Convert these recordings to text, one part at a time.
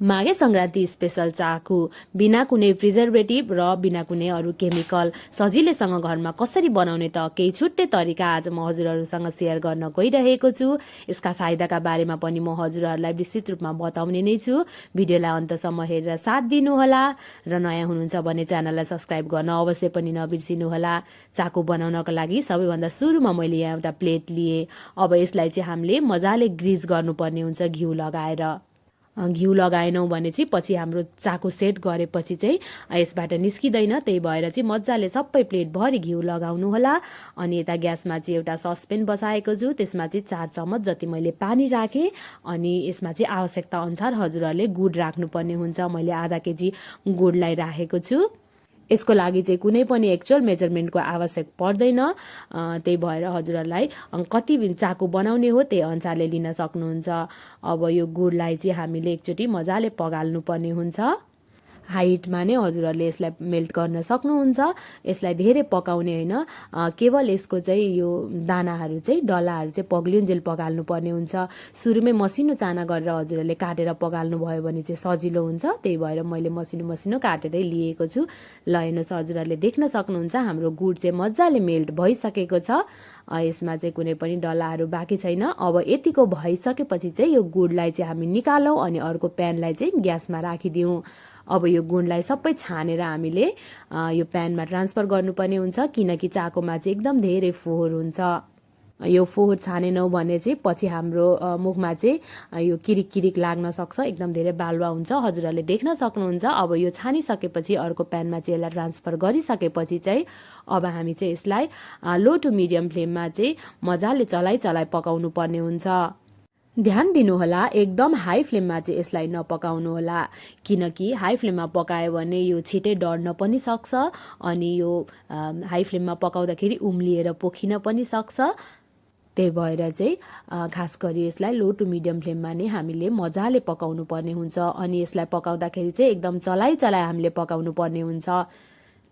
Maghe Sankranti special चाकु बिना कुनै preservative र बिना कुनै अरू केमिकल सजिलैसँग घरमा कसरी बनाउने त केही छुट्टै तरिका आज म हजुरहरूसँग सेयर गर्न गइरहेको छु। यसका फाइदाका बारेमा पनि म हजुरहरूलाई विस्तृत रूपमा बताउने नै छु। भिडियोलाई अन्तसम्म हेरेर साथ दिनुहोला र नयाँ हुनुहुन्छ भने च्यानललाई सब्स्क्राइब गर्न अवश्य पनि नबिर्सिनुहोला। चाकु बनाउनको लागि सबैभन्दा सुरुमा मैले यहाँ एउटा प्लेट लिएँ। अब यसलाई चाहिँ हामीले मजाले ग्रिज गर्नुपर्ने हुन्छ घिउ लगाएर। घिउ लगाएनौँ भने चाहिँ पछि हाम्रो चाकु सेट गरेपछि चाहिँ यसबाट निस्किँदैन। त्यही भएर चाहिँ मजाले सबै प्लेटभरि घिउ लगाउनु होला। अनि यता ग्यासमा चाहिँ एउटा ससपेन बसाएको छु, त्यसमा चाहिँ 4 चम्मच जति मैले पानी राखेँ। अनि यसमा चाहिँ आवश्यकता अनुसार हजुरहरूले गुड राख्नुपर्ने हुन्छ। मैले आधा केजी गुडलाई राखेको छु। यसको लागि चाहिँ कुनै पनि एक्चुअल मेजरमेन्टको आवश्यक पर्दैन। त्यही भएर हजुरहरूलाई कति चाकु बनाउने हो त्यही अनुसारले लिन सक्नुहुन्छ। अब यो गुडलाई चाहिँ हामीले एकचोटि मजाले पगाल्नु पर्ने हुन्छ। हाइटमा नै हजुरहरूले यसलाई मेल्ट गर्न सक्नुहुन्छ। यसलाई धेरै पकाउने होइन, केवल यसको चाहिँ यो दानाहरू चाहिँ डल्लाहरू चाहिँ पग्लिउन्जेल पगाल्नु पर्ने हुन्छ। सुरुमै मसिनो चाना गरेर हजुरहरूले काटेर पगाल्नु भयो भने चाहिँ सजिलो हुन्छ। त्यही भएर मैले मसिनो काटेरै लिएको छु। ल हेर्नुहोस्, हजुरहरूले देख्न सक्नुहुन्छ हाम्रो गुड चाहिँ मजाले मेल्ट भइसकेको छ। यसमा चाहिँ कुनै पनि डल्लाहरू बाँकी छैन। अब यतिको भइसकेपछि चाहिँ यो गुडलाई चाहिँ हामी निकालौँ अनि अर्को प्यानलाई चाहिँ ग्यासमा राखिदिउँ। अब यो गुडलाई सबै छानेर हामीले यो प्यानमा ट्रान्सफर गर्नुपर्ने हुन्छ, किनकि चाकुमा चाहिँ एकदम धेरै फोहोर हुन्छ। यो फोहोर छानेनौँ भने चाहिँ पछि हाम्रो मुखमा चाहिँ यो किरिक लाग्न सक्छ, एकदम धेरै बालुवा हुन्छ। हजुरहरूले देख्न सक्नुहुन्छ। अब यो छानिसकेपछि अर्को प्यानमा चाहिँ यसलाई ट्रान्सफर गरिसकेपछि चाहिँ अब हामी चाहिँ यसलाई लो टु मिडियम फ्लेममा चाहिँ मजाले चलाइ पकाउनु पर्ने हुन्छ। ध्यान दिनुहोला, एकदम हाई फ्लेममा चाहिँ यसलाई नपकाउनु होला, किनकि हाई फ्लेममा पकायो भने यो छिटै डढ्न पनि सक्छ। अनि यो हाई फ्लेममा पकाउँदाखेरि उम्लिएर पोखिन पनि सक्छ। त्यही भएर चाहिँ खास गरी यसलाई लो टु मिडियम फ्लेममा नै हामीले मजाले पकाउनु पर्ने हुन्छ। अनि यसलाई पकाउँदाखेरि चाहिँ एकदम चलाइ हामीले पकाउनु पर्ने हुन्छ।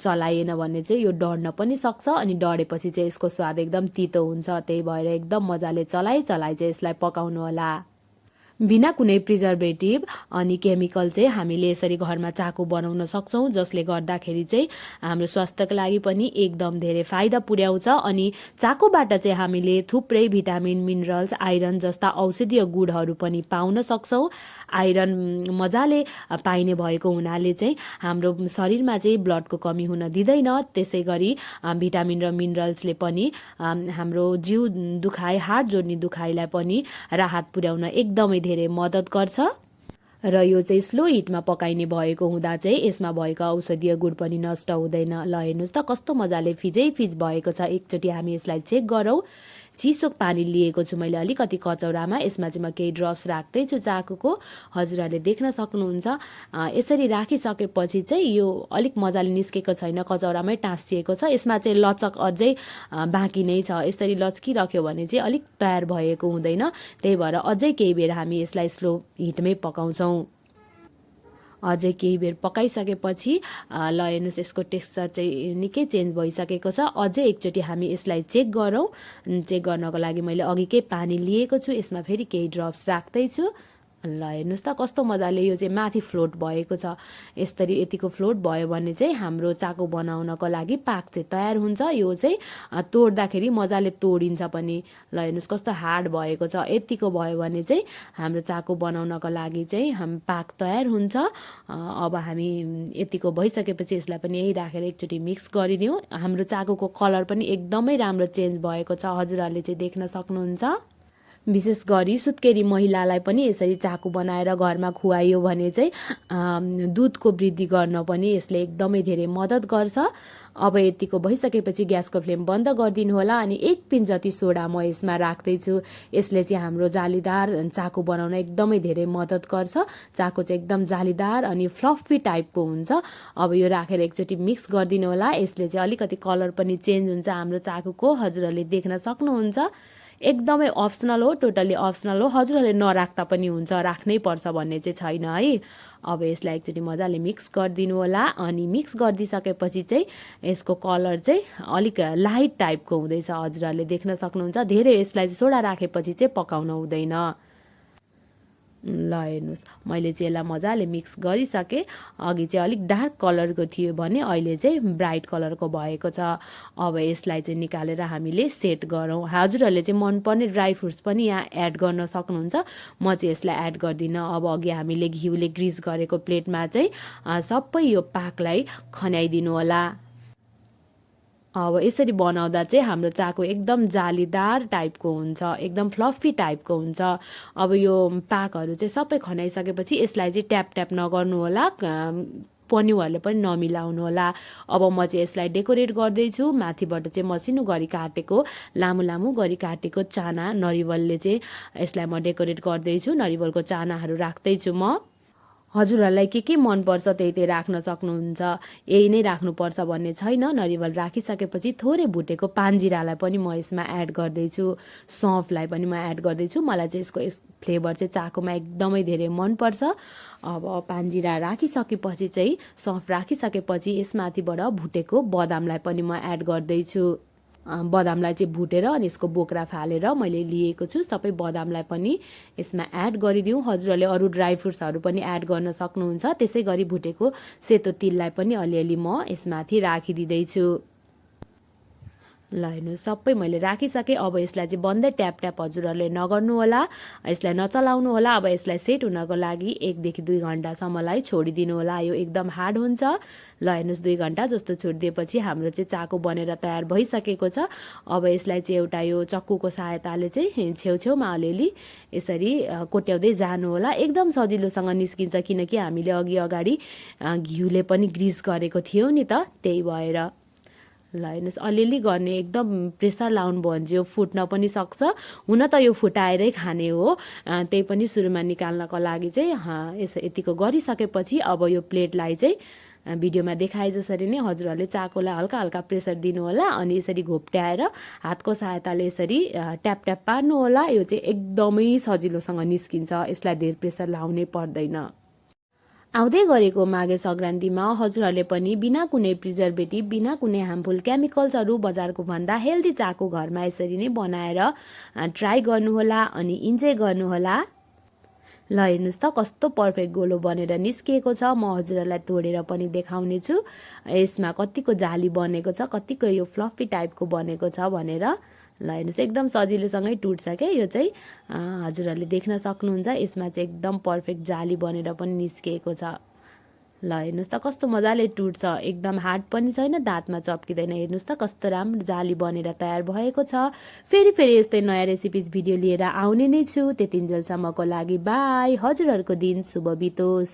चलाएन भने चाहिँ यो डढ्न पनि सक्छ अनि डढेपछि चाहिँ यसको स्वाद एकदम तितो हुन्छ। त्यही भएर एकदम मजाले चलाइ चाहिँ यसलाई पकाउनु होला। बिना कुनै प्रिजर्भेटिभ अनि केमिकल चाहिँ हामीले यसरी घरमा चाकु बनाउन सक्छौँ, जसले गर्दाखेरि चाहिँ हाम्रो स्वास्थ्यको लागि पनि एकदम धेरै फाइदा पुर्याउँछ। अनि चाकुबाट चाहिँ हामीले थुप्रै भिटामिन, मिनरल्स, आइरन जस्ता औषधीय गुणहरू पनि पाउन सक्छौँ। आइरन मजाले पाइने भएको हुनाले चाहिँ हाम्रो शरीरमा चाहिँ ब्लडको कमी हुन दिँदैन। त्यसै गरी भिटामिन र मिनरल्सले पनि हाम्रो जिउ दुखाइ, हाड जोड्ने दुखाइलाई पनि राहत पुर्याउन एकदमै धेरै मद्दत गर्छ। र यो चाहिँ स्लो हिटमा पकाइने भएको हुँदा चाहिँ यसमा भएको औषधीय गुण पनि नष्ट हुँदैन। ल हेर्नुहोस् त कस्तो मजाले फिज भएको छ। एकचोटि हामी यसलाई चेक गरौँ। चिसो पानी लिएको छु मैले अलिकति कचौरामा, यसमा चाहिँ म केही ड्रप्स राख्दैछु चाकुको। हजुरहरूले देख्न सक्नुहुन्छ। यसरी राखिसकेपछि चाहिँ यो अलिक मजाले निस्केको छैन, कचौरामै टाँसिएको छ। यसमा चाहिँ लचक अझै बाँकी नै छ। यसरी लच्किराख्यो भने चाहिँ अलिक तयार भएको हुँदैन। त्यही भएर अझै केही बेर हामी यसलाई स्लो हिटमै पकाउँछौँ। अझै केही बेर पकाइसकेपछि ल हेर्नुहोस्, यसको टेक्स्चर चाहिँ निकै चेन्ज भइसकेको छ। अझै एकचोटि हामी यसलाई चेक गरौँ। चेक गर्नको लागि मैले अघिकै पानी लिएको छु, यसमा फेरि केही ड्रप्स राख्दैछु। ल हेर्नुहोस् त कस्तो मजाले यो चाहिँ माथि फ्लोट भएको छ। यसरी यतिको फ्लोट भयो भने चाहिँ हाम्रो चाकु बनाउनको लागि पाक चाहिँ तयार हुन्छ। यो चाहिँ तोड्दाखेरि मजाले तोडिन्छ पनि। ल हेर्नुहोस् कस्तो हार्ड भएको छ। यतिको भयो भने चाहिँ हाम्रो चाकु बनाउनको लागि चाहिँ पाक तयार हुन्छ। अब हामी यतिको भइसकेपछि यसलाई पनि यही राखेर एकचोटि मिक्स गरिदिउँ। हाम्रो चाकुको कलर पनि एकदमै राम्रो चेन्ज भएको छ, हजुरहरूले चाहिँ देख्न सक्नुहुन्छ। विशेष गरी सुत्केरी महिलालाई पनि यसरी चाकु बनाएर घरमा खुवाइयो भने चाहिँ दुधको वृद्धि गर्न पनि यसले एकदमै धेरै मद्दत गर्छ। अब यतिको भइसकेपछि ग्यासको फ्लेम बन्द गरिदिनु होला। अनि 1 पिन्च जति सोडा म यसमा राख्दैछु। यसले चाहिँ हाम्रो जालीदार चाकु बनाउन एकदमै धेरै मद्दत गर्छ। चाकु चाहिँ एकदम जालीदार अनि फ्लफी टाइपको हुन्छ। अब यो राखेर एकचोटि मिक्स गरिदिनु होला। यसले चाहिँ अलिकति कलर पनि चेन्ज हुन्छ हाम्रो चाकुको, हजुरहरूले देख्न सक्नुहुन्छ। एकदमै अप्सनल हो, टोटल्ली अप्सनल हो। हजुरहरूले नराख्दा पनि हुन्छ, राख्नै पर्छ भन्ने चाहिँ छैन है। अब यसलाई एकचोटि मजाले मिक्स गरिदिनु होला। अनि मिक्स गरिदिइसकेपछि चाहिँ यसको कलर चाहिँ अलिक लाइट टाइपको हुँदैछ, हजुरहरूले देख्न सक्नुहुन्छ। धेरै यसलाई सोडा राखेपछि चाहिँ पकाउन हुँदैन। ल हेर्नुहोस् मैले चाहिँ यसलाई मजाले मिक्स गरिसकेँ। अघि चाहिँ अलिक डार्क कलरको थियो भने अहिले चाहिँ ब्राइट कलरको भएको छ। अब यसलाई चाहिँ निकालेर हामीले सेट गरौँ। हजुरहरूले चाहिँ मनपर्ने ड्राई फ्रुट्स पनि यहाँ एड गर्न सक्नुहुन्छ, म चाहिँ यसलाई एड गर्दिनँ। अब अघि हामीले घिउले ग्रिस गरेको प्लेटमा चाहिँ सबै यो पाकलाई खन्याइदिनु होला। अब यसरी बनाउँदा चाहिँ हाम्रो चाको एकदम जालीदार टाइपको हुन्छ, एकदम फ्लफी टाइपको हुन्छ। अब यो पाकहरू चाहिँ सबै खनाइसकेपछि यसलाई चाहिँ ट्याप ट्याप नगर्नु होला, पन्युहरूले पनि नमिलाउनु होला। अब म चाहिँ यसलाई डेकोरेट गर्दैछु। माथिबाट चाहिँ मसिनो गरी काटेको लामो लामो गरी काटेको चाना नरिवलले चाहिँ यसलाई म डेकोरेट गर्दैछु। नरिवलको चानाहरू राख्दैछु म। हजुरहरूलाई के मनपर्छ त्यही त्यही राख्न सक्नुहुन्छ, यही नै राख्नुपर्छ भन्ने छैन। नरिवल राखिसकेपछि थोरै भुटेको पानजिरालाई पनि म यसमा एड गर्दैछु, सौँफलाई पनि म एड गर्दैछु। मलाई चाहिँ यसको फ्लेभर चाहिँ चाकोमा एकदमै धेरै मनपर्छ। अब पानजिरा राखिसकेपछि चाहिँ सौँफ राखिसकेपछि यसमाथिबाट भुटेको बदामलाई पनि म एड गर्दैछु। बदामलाई चाहिँ भुटेर अनि यसको बोक्रा फालेर मैले लिएको छु। सबै बदामलाई पनि यसमा एड गरिदिउँ। हजुरहरूले अरू ड्राई फ्रुट्सहरू पनि एड गर्न सक्नुहुन्छ। त्यसै गरी भुटेको सेतो तिललाई पनि अलिअलि म यसमाथि राखिदिँदैछु। ल हेर्नु सबै मैले राखिसकेँ। अब यसलाई चाहिँ बन्दै ट्याप ट्याप हजुरहरूले नगर्नु होला, यसलाई नचलाउनु होला। अब यसलाई सेट हुनको लागि 1 देखि 2 घन्टासम्मलाई छोडिदिनु होला। यो एकदम हार्ड हुन्छ। ल हेर्नुहोस् 2 घन्टा जस्तो छोडिदिएपछि हाम्रो चाहिँ चाको बनेर तयार भइसकेको छ। अब यसलाई चाहिँ एउटा यो चक्कुको सहायताले चाहिँ छेउछेउमा अलिअलि यसरी कोट्याउँदै जानु होला। एकदम सजिलोसँग निस्किन्छ, किनकि हामीले अगाडि घिउले पनि ग्रिस गरेको थियौँ नि त, त्यही भएर। ल हेर्नुहोस् अलिअलि गर्ने, एकदम प्रेसर लाउनु भयो भने चाहिँ यो फुट्न पनि सक्छ। हुन त यो फुटाएरै खाने हो, त्यही पनि सुरुमा निकाल्नको लागि चाहिँ यतिको गरिसकेपछि अब यो प्लेटलाई चाहिँ भिडियोमा देखाए जसरी नै हजुरहरूले चाकोलाई हल्का हल्का प्रेसर दिनु होला अनि यसरी घोप्ट्याएर हातको सहायताले यसरी ट्याप ट्याप पार्नु होला। यो चाहिँ एकदमै सजिलोसँग निस्किन्छ, यसलाई धेरै प्रेसर लाउनै पर्दैन। आउँदै गरेको माघे सङ्क्रान्तिमा हजुरहरूले पनि बिना कुनै प्रिजर्भेटिभ, बिना कुनै हार्मफुल केमिकल्सहरू बजारको भन्दा हेल्दी चाको घरमा यसरी नै बनाएर ट्राई गर्नुहोला अनि इन्जोय गर्नुहोला। ल हेर्नुहोस् त कस्तो पर्फेक्ट गोलो बनेर निस्किएको छ। म हजुरहरूलाई तोडेर पनि देखाउने छु यसमा कतिको जाली बनेको छ, कतिको यो फ्लफी टाइपको बनेको छ भनेर। ल हेर्नुहोस् एकदम सजिलोसँगै टुट्छ क्या यो चाहिँ, हजुरहरूले देख्न सक्नुहुन्छ। यसमा चाहिँ एकदम पर्फेक्ट जाली बनेर पनि निस्किएको छ। ल हेर्नुहोस् त कस्तो मजाले टुट्छ, एकदम हार्ड पनि छैन, दाँतमा चप्किँदैन। हेर्नुहोस् त कस्तो राम्रो जाली बनेर तयार भएको छ। फेरि यस्तै नयाँ रेसिपिज भिडियो लिएर आउने नै छु। त्यतिन्जेलसम्मको लागि बाई। हजुरहरूको दिन शुभ बितोस्।